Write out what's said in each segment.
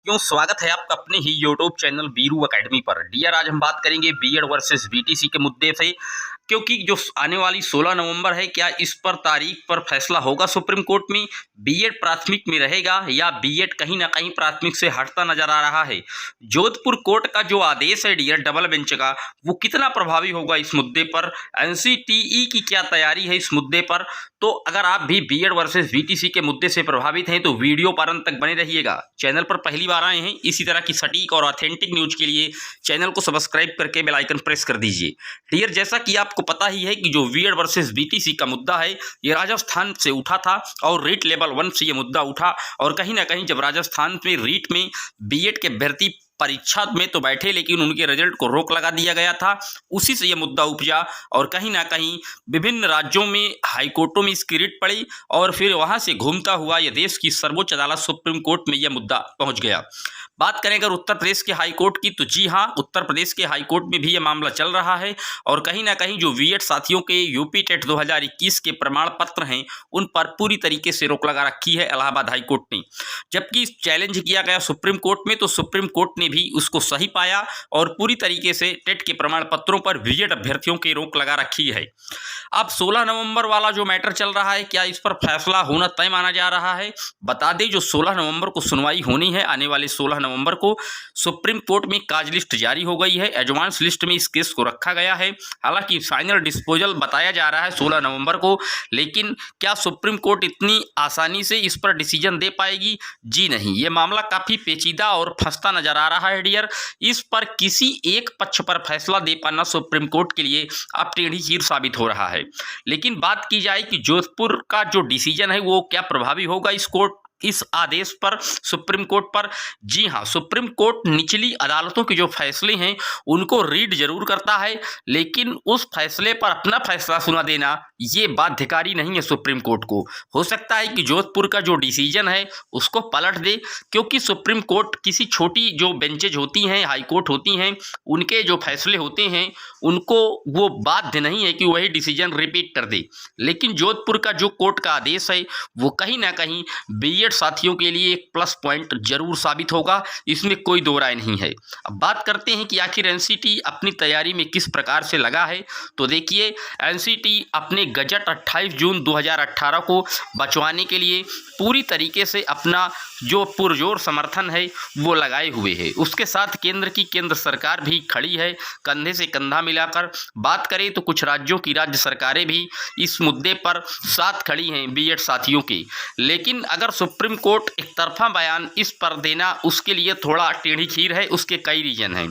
क्यों स्वागत है आपका अपने ही यूट्यूब चैनल बीरू एकेडमी पर। डियर, आज हम बात करेंगे बीएड वर्सेस बीटीसी के मुद्दे से, क्योंकि जो आने वाली 16 नवंबर है, क्या इस पर तारीख पर फैसला होगा सुप्रीम कोर्ट में। बीएड प्राथमिक में रहेगा या बीएड कहीं ना कहीं प्राथमिक से हटता नजर आ रहा है। जोधपुर कोर्ट का जो आदेश है डियर डबल बेंच का, वो कितना प्रभावी होगा इस मुद्दे पर। एनसीटीई की क्या तैयारी है इस मुद्दे पर। तो अगर आप भी बीएड वर्सेस बीटीसी के मुद्दे से प्रभावित हैं तो वीडियो पर अंत तक बने रहिएगा। चैनल पर पहली बार आए हैं, इसी तरह की सटीक और ऑथेंटिक न्यूज के लिए चैनल को सब्सक्राइब करके बेल आइकन प्रेस कर दीजिए। डियर, जैसा कि आपको पता ही है कि जो बीएड वर्सेस बीटीसी का मुद्दा है, ये राजस्थान से उठा था और रीट लेवल 1 से ये मुद्दा उठा। और कहीं ना कहीं जब राजस्थान में रीट में बीएड के अभ्यर्थी परीक्षा में तो बैठे, लेकिन उनके रिजल्ट को रोक लगा दिया गया था, उसी से यह मुद्दा उपजा। और कहीं ना कहीं विभिन्न राज्यों में हाईकोर्टों में इसकी रिट पड़ी और फिर वहां से घूमता हुआ यह देश की सर्वोच्च अदालत सुप्रीम कोर्ट में यह मुद्दा पहुंच गया। बात करें अगर उत्तर प्रदेश के हाईकोर्ट की, तो जी हाँ, उत्तर प्रदेश के हाईकोर्ट में भी यह मामला चल रहा है। और कहीं ना कहीं जो बीएड साथियों के यूपी टेट 2021 के प्रमाण पत्र हैं, उन पर पूरी तरीके से रोक लगा रखी है इलाहाबाद हाईकोर्ट ने। जबकि चैलेंज किया गया सुप्रीम कोर्ट में, तो सुप्रीम कोर्ट ने भी उसको सही पाया और पूरी तरीके से टेट के प्रमाण पत्रों पर बीएड अभ्यर्थियों की रोक लगा रखी है। अब 16 नवंबर वाला जो मैटर चल रहा है, क्या इस पर फैसला होना तय माना जा रहा है। बता दें, जो 16 नवंबर को सुनवाई होनी है, आने वाले 16 नवंबर को सुप्रीम कोर्ट में काज लिस्ट जारी हो गई है। एडवांस लिस्ट में इस केस को रखा गया है। हालांकि फाइनल डिस्पोजल बताया जा रहा है 16 नवंबर को, लेकिन क्या सुप्रीम कोर्ट इतनी आसानी से इस पर डिसीजन दे पाएगी? जी नहीं, ये मामला काफी पेचीदा और फंसता नजर आ रहा है डियर। इस पर किसी एक पक्ष पर फैसला दे पाना सुप्रीम कोर्ट के लिए अब टेढ़ी खीर साबित हो रहा है। लेकिन बात की जाए कि जोधपुर का जो डिसीजन है वो क्या प्रभावी होगा इस आदेश पर, सुप्रीम कोर्ट पर। जी हां, सुप्रीम कोर्ट निचली अदालतों के जो फैसले हैं उनको रीड जरूर करता है, लेकिन उस फैसले पर अपना फैसला सुना देना ये बाध्यकारी नहीं है सुप्रीम कोर्ट को। हो सकता है कि जोधपुर का जो डिसीजन है उसको पलट दे, क्योंकि सुप्रीम कोर्ट किसी छोटी जो बेंचेज होती हैं, हाई कोर्ट होती हैं, उनके जो फैसले होते हैं उनको वो बाध्य नहीं है कि वही डिसीजन रिपीट कर दे। लेकिन जोधपुर का जो कोर्ट का आदेश है वो कहीं ना कहीं बीएड साथियों के लिए एक प्लस पॉइंट जरूर साबित होगा, इसमें कोई दो राय नहीं है। अब बात करते हैं कि आखिर एनसीटी अपनी तैयारी में किस प्रकार से लगा है। तो देखिए, एनसीटी अपने गजट 28 जून 2018 को बचवाने के लिए पूरी तरीके से अपना जो पुरजोर समर्थन है वो लगाए हुए है। उसके साथ केंद्र सरकार भी खड़ी है, कंधे से कंधा मिलाकर। बात करें तो कुछ राज्यों की राज्य सरकारें भी इस मुद्दे पर साथ खड़ी हैं बीएड साथियों के। लेकिन अगर सुप्रीम कोर्ट एक तरफा बयान इस पर देना, उसके लिए थोड़ा टेढ़ी खीर है। उसके कई रीजन हैं।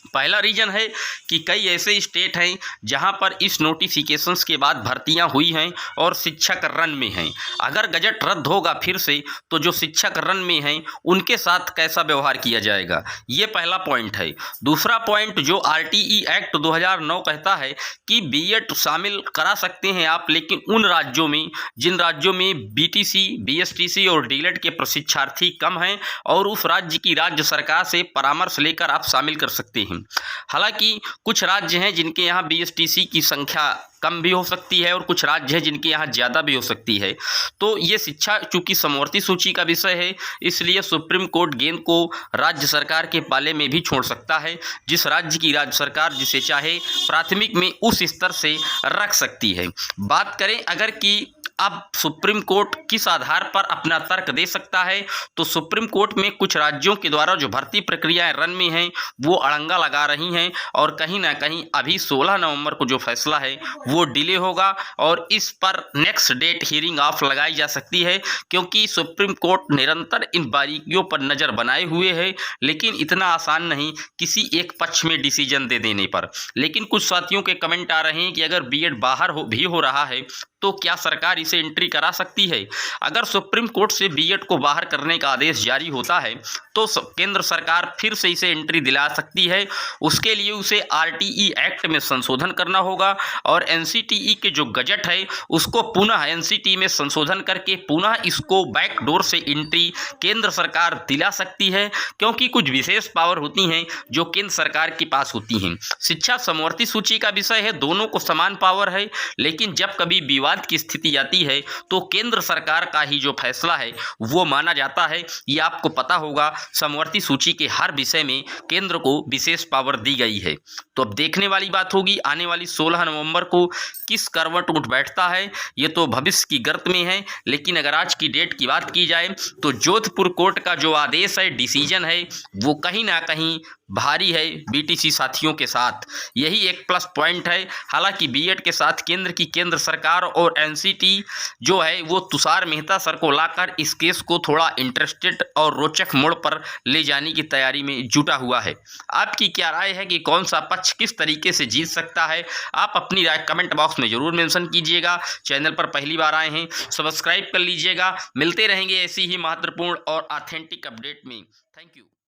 पहला रीजन है कि कई ऐसे स्टेट हैं जहां पर इस नोटिफिकेशंस के बाद भर्तियां हुई हैं और शिक्षक रन में हैं। अगर गजट रद्द होगा फिर से, तो जो शिक्षक रन में हैं उनके साथ कैसा व्यवहार किया जाएगा, ये पहला पॉइंट है। दूसरा पॉइंट, जो आरटीई एक्ट 2009 कहता है कि बीएड शामिल करा सकते हैं आप, लेकिन उन राज्यों में जिन राज्यों में बीटीसी, बीएसटीसी और डीएलएड के प्रशिक्षार्थी कम हैं, और उस राज्य की राज्य सरकार से परामर्श लेकर आप शामिल कर सकते हैं। हालांकि कुछ राज्य हैं जिनके यहाँ बीएसटीसी की संख्या कम भी हो सकती है और कुछ राज्य हैं जिनके यहाँ ज़्यादा भी हो सकती है। तो ये शिक्षा चूंकि समवर्ती सूची का विषय है, इसलिए सुप्रीम कोर्ट गेंद को राज्य सरकार के पाले में भी छोड़ सकता है। जिस राज्य की राज्य सरकार जिसे चाहे प्राथमिक में उस स्तर से रख सकती है। बात करें अगर कि अब सुप्रीम कोर्ट किस आधार पर अपना तर्क दे सकता है, तो सुप्रीम कोर्ट में कुछ राज्यों के द्वारा जो भर्ती प्रक्रियाएं रन में हैं वो अड़ंगा लगा रही हैं, और कहीं ना कहीं अभी 16 नवंबर को जो फैसला है वो डिले होगा और इस पर नेक्स्ट डेट हियरिंग ऑफ लगाई जा सकती है, क्योंकि सुप्रीम कोर्ट निरंतर इन बारीकियों पर नज़र बनाए हुए है। लेकिन इतना आसान नहीं किसी एक पक्ष में डिसीजन दे देने पर। लेकिन कुछ साथियों के कमेंट आ रहे हैं कि अगर बीएड बाहर हो रहा है तो क्या सरकार इसे एंट्री करा सकती है। अगर सुप्रीम कोर्ट से बीएड को बाहर करने का आदेश जारी होता है तो केंद्र सरकार फिर से इसे एंट्री दिला सकती है। उसके लिए उसे आरटीई एक्ट में संशोधन करना होगा और एनसीटीई के जो गजट है उसको पुनः एनसीटी में संशोधन करके पुनः इसको बैकडोर से एंट्री केंद्र सरकार दिला सकती है, क्योंकि कुछ विशेष पावर होती हैं जो केंद्र सरकार के पास होती हैं। शिक्षा समवर्ती सूची का विषय है, दोनों को समान पावर है, लेकिन जब कभी विवाद विवाद की स्थिति आती है तो केंद्र सरकार का ही जो फैसला है वो माना जाता है। ये आपको पता होगा, समवर्ती सूची के हर विषय में केंद्र को विशेष पावर दी गई है। तो अब देखने वाली बात होगी आने वाली 16 नवंबर को किस करवट उठ बैठता है, ये तो भविष्य की गर्त में है। लेकिन अगर आज की डेट की बात की जाए तो जोधपुर कोर्ट का जो आदेश है, डिसीजन है, वो कहीं ना कहीं भारी है बीटीसी साथियों के साथ। यही एक प्लस पॉइंट है। हालांकि बीएड के साथ केंद्र सरकार और एनसीटी जो है वो तुषार मेहता सर को लाकर इस केस को थोड़ा इंटरेस्टेड और रोचक मोड़ पर ले जाने की तैयारी में जुटा हुआ है। आपकी क्या राय है कि कौन सा पक्ष किस तरीके से जीत सकता है? आप अपनी राय कमेंट बॉक्स में जरूर मेंशन कीजिएगा। चैनल पर पहली बार आए हैं सब्सक्राइब कर लीजिएगा। मिलते रहेंगे ऐसी ही महत्वपूर्ण और ऑथेंटिक अपडेट में। Thank you.